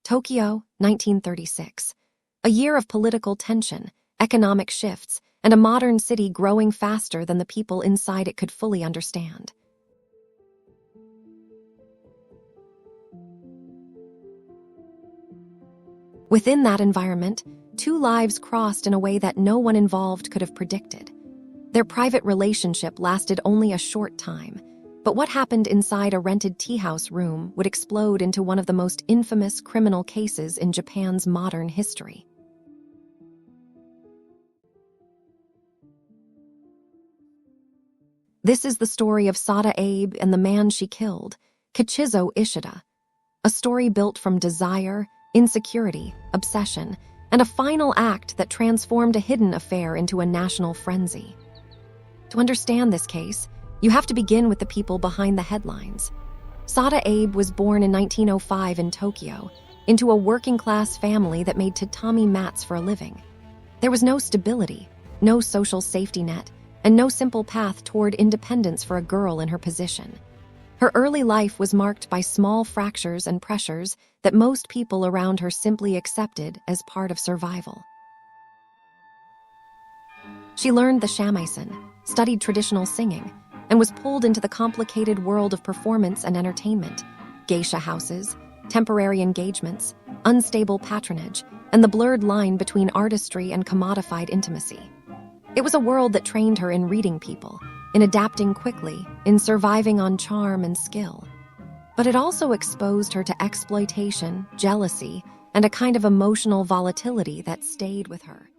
Tokyo, 1936. A year of political tension, economic shifts, and a modern city growing faster than the people inside it could fully understand. Within that environment, two lives crossed in a way that no one involved could have predicted. Their private relationship lasted only a short time, but what happened inside a rented tea house room would explode into one of the most infamous criminal cases in Japan's modern history. This is the story of Sada Abe and the man she killed, Kichizo Ishida. A story built from desire, insecurity, obsession, and a final act that transformed a hidden affair into a national frenzy. To understand this case, you have to begin with the people behind the headlines. Sada Abe was born in 1905 in Tokyo, into a working-class family that made tatami mats for a living. There was no stability, no social safety net, and no simple path toward independence for a girl in her position. Her early life was marked by small fractures and pressures that most people around her simply accepted as part of survival. She learned the shamisen, studied traditional singing, and was pulled into the complicated world of performance and entertainment, geisha houses, temporary engagements, unstable patronage, and the blurred line between artistry and commodified intimacy. It was a world that trained her in reading people, in adapting quickly, in surviving on charm and skill. But it also exposed her to exploitation, jealousy, and a kind of emotional volatility that stayed with her.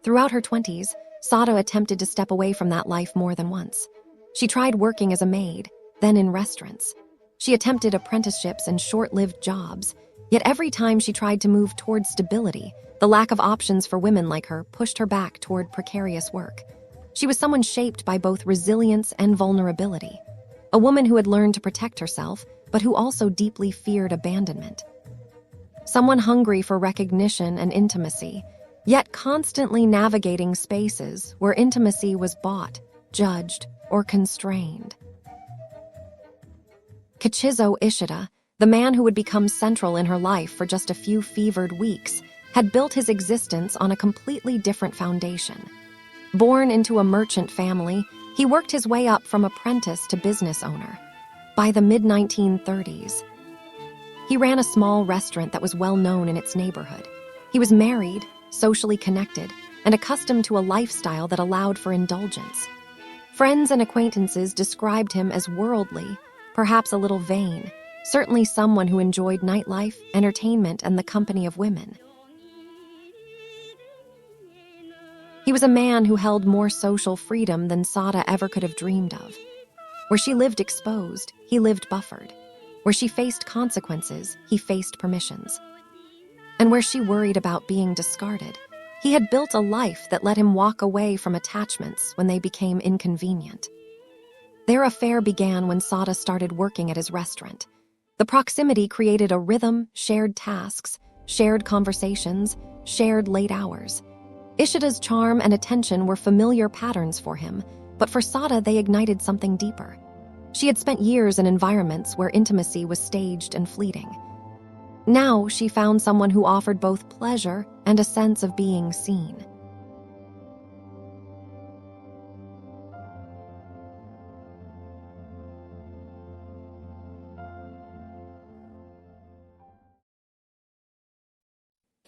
Throughout her 20s, Sada attempted to step away from that life more than once. She tried working as a maid, then in restaurants. She attempted apprenticeships and short-lived jobs, yet every time she tried to move toward stability, the lack of options for women like her pushed her back toward precarious work. She was someone shaped by both resilience and vulnerability, a woman who had learned to protect herself, but who also deeply feared abandonment. Someone hungry for recognition and intimacy, yet constantly navigating spaces where intimacy was bought, judged, or constrained. Kichizo Ishida, the man who would become central in her life for just a few fevered weeks, had built his existence on a completely different foundation. Born into a merchant family, he worked his way up from apprentice to business owner. By the mid-1930s, he ran a small restaurant that was well known in its neighborhood. He was married, socially connected, and accustomed to a lifestyle that allowed for indulgence. Friends and acquaintances described him as worldly, perhaps a little vain, certainly someone who enjoyed nightlife, entertainment, and the company of women. He was a man who held more social freedom than Sada ever could have dreamed of. Where she lived exposed, he lived buffered. Where she faced consequences, he faced permissions. And where she worried about being discarded, he had built a life that let him walk away from attachments when they became inconvenient. Their affair began when Sada started working at his restaurant. The proximity created a rhythm, shared tasks, shared conversations, shared late hours. Ishida's charm and attention were familiar patterns for him, but for Sada they ignited something deeper. She had spent years in environments where intimacy was staged and fleeting. Now she found someone who offered both pleasure and a sense of being seen.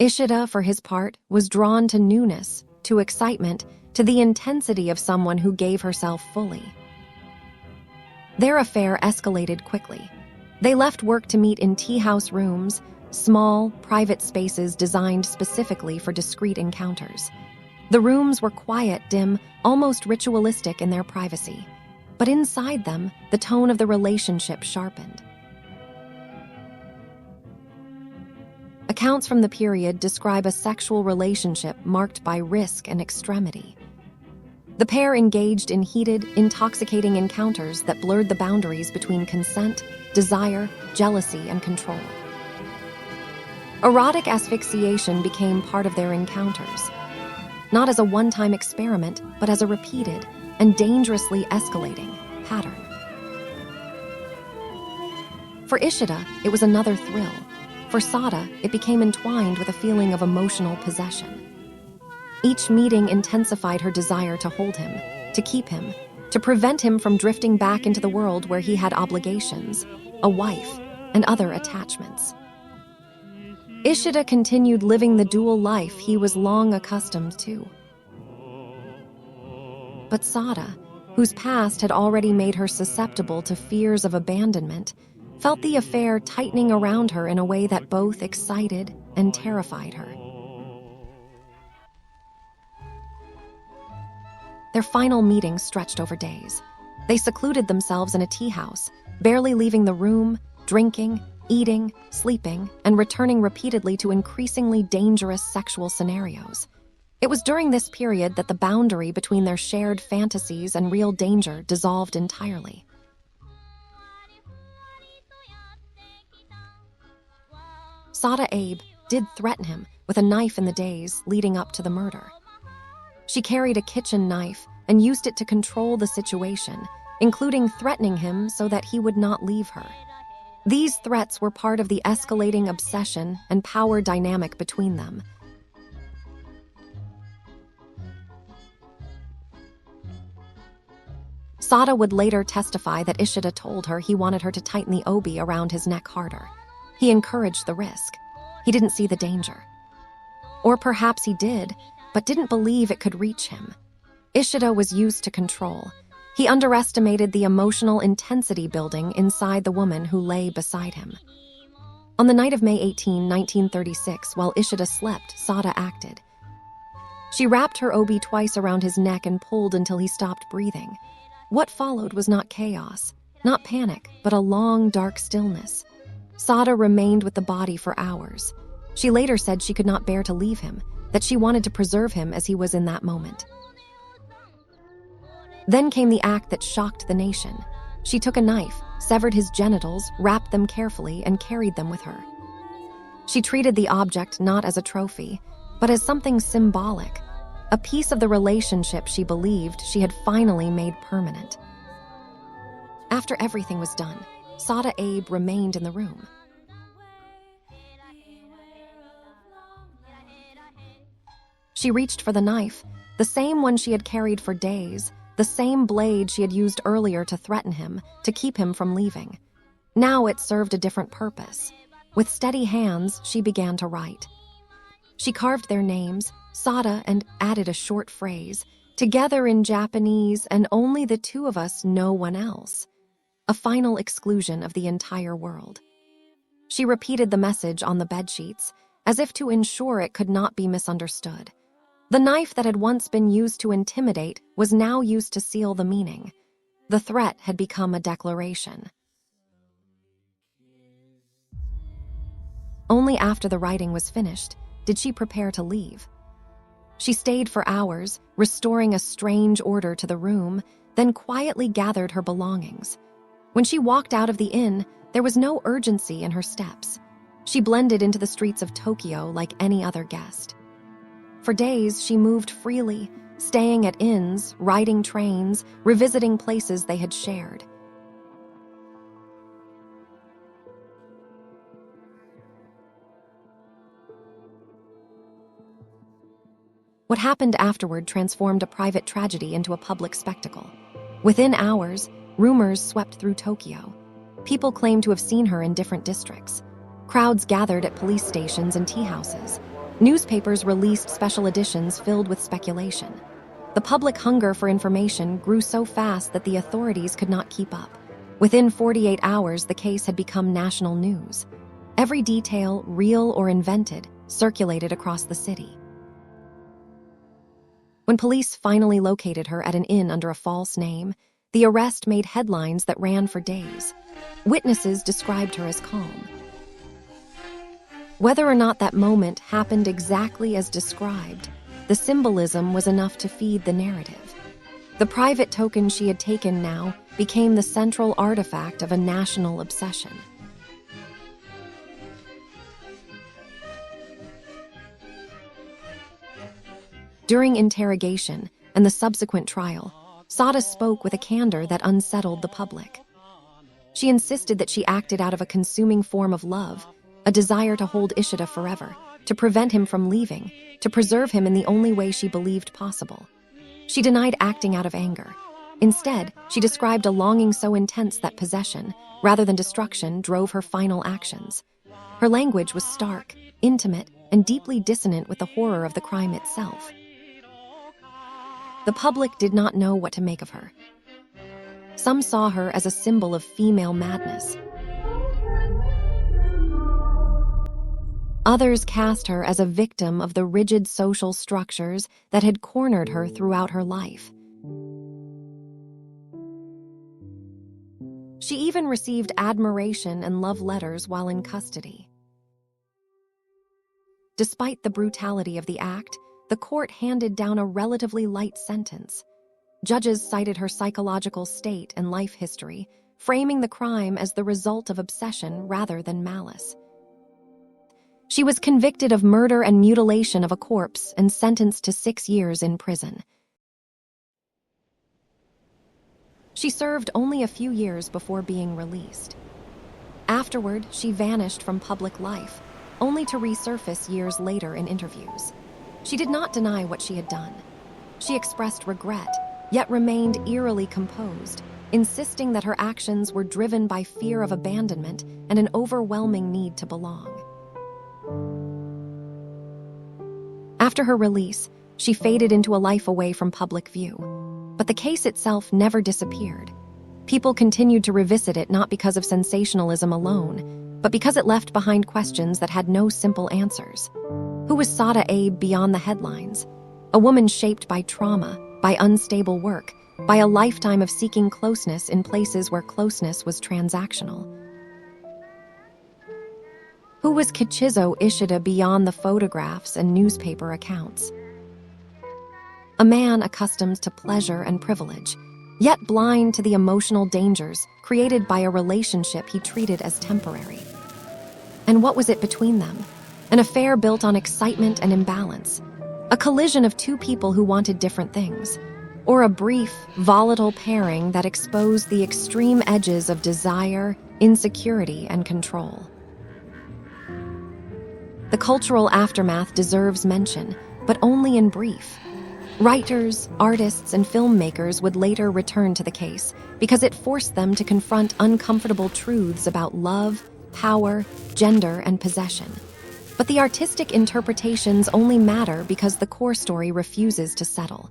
Ishida, for his part, was drawn to newness, to excitement, to the intensity of someone who gave herself fully. Their affair escalated quickly. They left work to meet in tea house rooms, small, private spaces designed specifically for discreet encounters. The rooms were quiet, dim, almost ritualistic in their privacy. But inside them, the tone of the relationship sharpened. Accounts from the period describe a sexual relationship marked by risk and extremity. The pair engaged in heated, intoxicating encounters that blurred the boundaries between consent, desire, jealousy, and control. Erotic asphyxiation became part of their encounters, not as a one-time experiment, but as a repeated and dangerously escalating pattern. For Ishida, it was another thrill. For Sada, it became entwined with a feeling of emotional possession. Each meeting intensified her desire to hold him, to keep him, to prevent him from drifting back into the world where he had obligations, a wife, and other attachments. Ishida continued living the dual life he was long accustomed to. But Sada, whose past had already made her susceptible to fears of abandonment, felt the affair tightening around her in a way that both excited and terrified her. Their final meeting stretched over days. They secluded themselves in a tea house, barely leaving the room, drinking, eating, sleeping, and returning repeatedly to increasingly dangerous sexual scenarios. It was during this period that the boundary between their shared fantasies and real danger dissolved entirely. Sada Abe did threaten him with a knife in the days leading up to the murder. She carried a kitchen knife and used it to control the situation, including threatening him so that he would not leave her. These threats were part of the escalating obsession and power dynamic between them. Sada would later testify that Ishida told her he wanted her to tighten the obi around his neck harder. He encouraged the risk. He didn't see the danger. Or perhaps he did, but didn't believe it could reach him. Ishida was used to control. He underestimated the emotional intensity building inside the woman who lay beside him. On the night of May 18, 1936, while Ishida slept, Sada acted. She wrapped her obi twice around his neck and pulled until he stopped breathing. What followed was not chaos, not panic, but a long, dark stillness. Sada remained with the body for hours. She later said she could not bear to leave him, that she wanted to preserve him as he was in that moment. Then came the act that shocked the nation. She took a knife, severed his genitals, wrapped them carefully, and carried them with her. She treated the object not as a trophy, but as something symbolic, a piece of the relationship she believed she had finally made permanent. After everything was done, Sada Abe remained in the room. She reached for the knife, the same one she had carried for days, the same blade she had used earlier to threaten him, to keep him from leaving. Now it served a different purpose. With steady hands, she began to write. She carved their names, Sada, and added a short phrase, "Together in Japanese, and only the two of us, no one else." A final exclusion of the entire world. She repeated the message on the bedsheets, as if to ensure it could not be misunderstood. The knife that had once been used to intimidate was now used to seal the meaning. The threat had become a declaration. Only after the writing was finished did she prepare to leave. She stayed for hours, restoring a strange order to the room, then quietly gathered her belongings. When she walked out of the inn, there was no urgency in her steps. She blended into the streets of Tokyo like any other guest. For days, she moved freely, staying at inns, riding trains, revisiting places they had shared. What happened afterward transformed a private tragedy into a public spectacle. Within hours, rumors swept through Tokyo. People claimed to have seen her in different districts. Crowds gathered at police stations and tea houses. Newspapers released special editions filled with speculation. The public hunger for information grew so fast that the authorities could not keep up. Within 48 hours, the case had become national news. Every detail, real or invented, circulated across the city. When police finally located her at an inn under a false name, the arrest made headlines that ran for days. Witnesses described her as calm. Whether or not that moment happened exactly as described, the symbolism was enough to feed the narrative. The private token she had taken now became the central artifact of a national obsession. During interrogation and the subsequent trial, Sada spoke with a candor that unsettled the public. She insisted that she acted out of a consuming form of love, a desire to hold Ishida forever, to prevent him from leaving, to preserve him in the only way she believed possible. She denied acting out of anger. Instead, she described a longing so intense that possession, rather than destruction, drove her final actions. Her language was stark, intimate, and deeply dissonant with the horror of the crime itself. The public did not know what to make of her. Some saw her as a symbol of female madness. Others cast her as a victim of the rigid social structures that had cornered her throughout her life. She even received admiration and love letters while in custody. Despite the brutality of the act, the court handed down a relatively light sentence. Judges cited her psychological state and life history, framing the crime as the result of obsession rather than malice. She was convicted of murder and mutilation of a corpse and sentenced to 6 years in prison. She served only a few years before being released. Afterward, she vanished from public life, only to resurface years later in interviews. She did not deny what she had done. She expressed regret, yet remained eerily composed, insisting that her actions were driven by fear of abandonment and an overwhelming need to belong. After her release, she faded into a life away from public view. But the case itself never disappeared. People continued to revisit it not because of sensationalism alone, but because it left behind questions that had no simple answers. Who was Sada Abe beyond the headlines? A woman shaped by trauma, by unstable work, by a lifetime of seeking closeness in places where closeness was transactional. Who was Kichizo Ishida beyond the photographs and newspaper accounts? A man accustomed to pleasure and privilege, yet blind to the emotional dangers created by a relationship he treated as temporary. And what was it between them? An affair built on excitement and imbalance, a collision of two people who wanted different things, or a brief, volatile pairing that exposed the extreme edges of desire, insecurity, and control. The cultural aftermath deserves mention, but only in brief. Writers, artists, and filmmakers would later return to the case because it forced them to confront uncomfortable truths about love, power, gender, and possession. But the artistic interpretations only matter because the core story refuses to settle.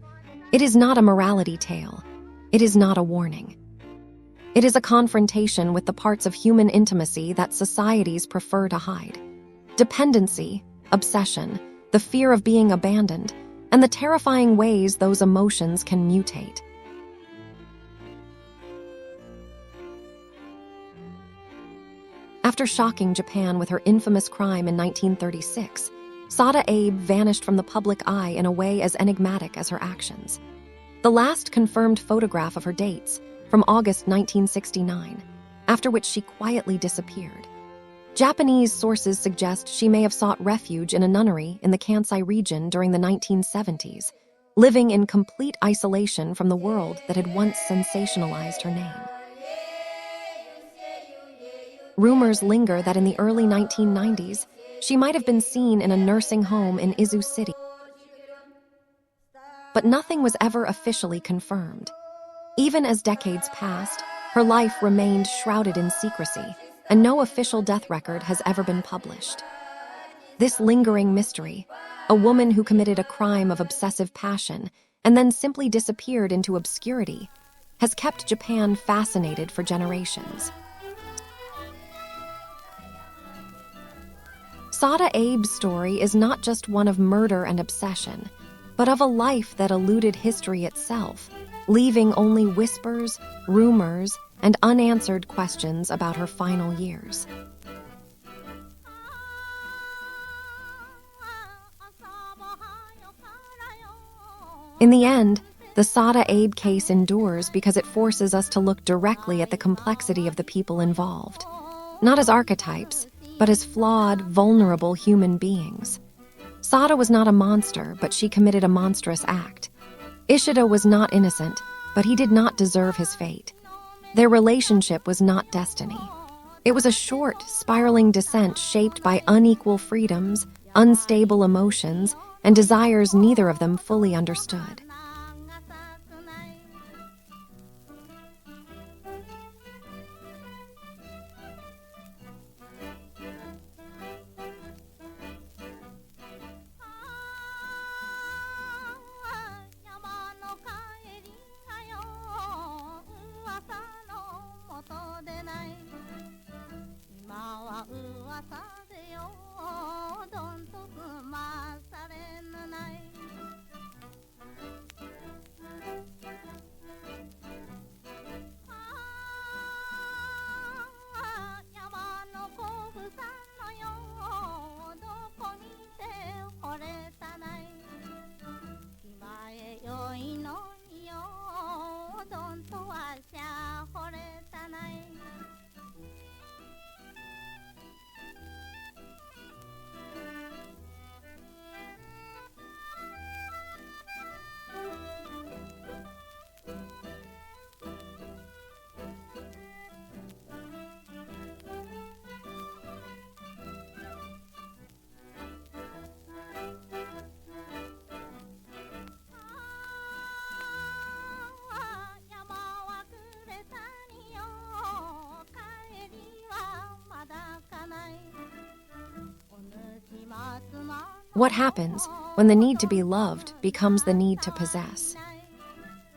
It is not a morality tale. It is not a warning. It is a confrontation with the parts of human intimacy that societies prefer to hide. Dependency, obsession, the fear of being abandoned, and the terrifying ways those emotions can mutate. After shocking Japan with her infamous crime in 1936, Sada Abe vanished from the public eye in a way as enigmatic as her actions. The last confirmed photograph of her dates from August 1969, after which she quietly disappeared. Japanese sources suggest she may have sought refuge in a nunnery in the Kansai region during the 1970s, living in complete isolation from the world that had once sensationalized her name. Rumors linger that in the early 1990s, she might have been seen in a nursing home in Izu City. But nothing was ever officially confirmed. Even as decades passed, her life remained shrouded in secrecy, and no official death record has ever been published. This lingering mystery, a woman who committed a crime of obsessive passion and then simply disappeared into obscurity, has kept Japan fascinated for generations. Sada Abe's story is not just one of murder and obsession, but of a life that eluded history itself, leaving only whispers, rumors, and unanswered questions about her final years. In the end, The Sada Abe case endures because it forces us to look directly at the complexity of the people involved, not as archetypes, but as flawed, vulnerable human beings. Sada was not a monster, but she committed a monstrous act. Ishida was not innocent, but he did not deserve his fate. Their relationship was not destiny. It was a short, spiraling descent shaped by unequal freedoms, unstable emotions, and desires neither of them fully understood. What happens when the need to be loved becomes the need to possess?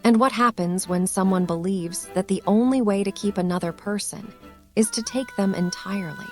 And what happens when someone believes that the only way to keep another person is to take them entirely?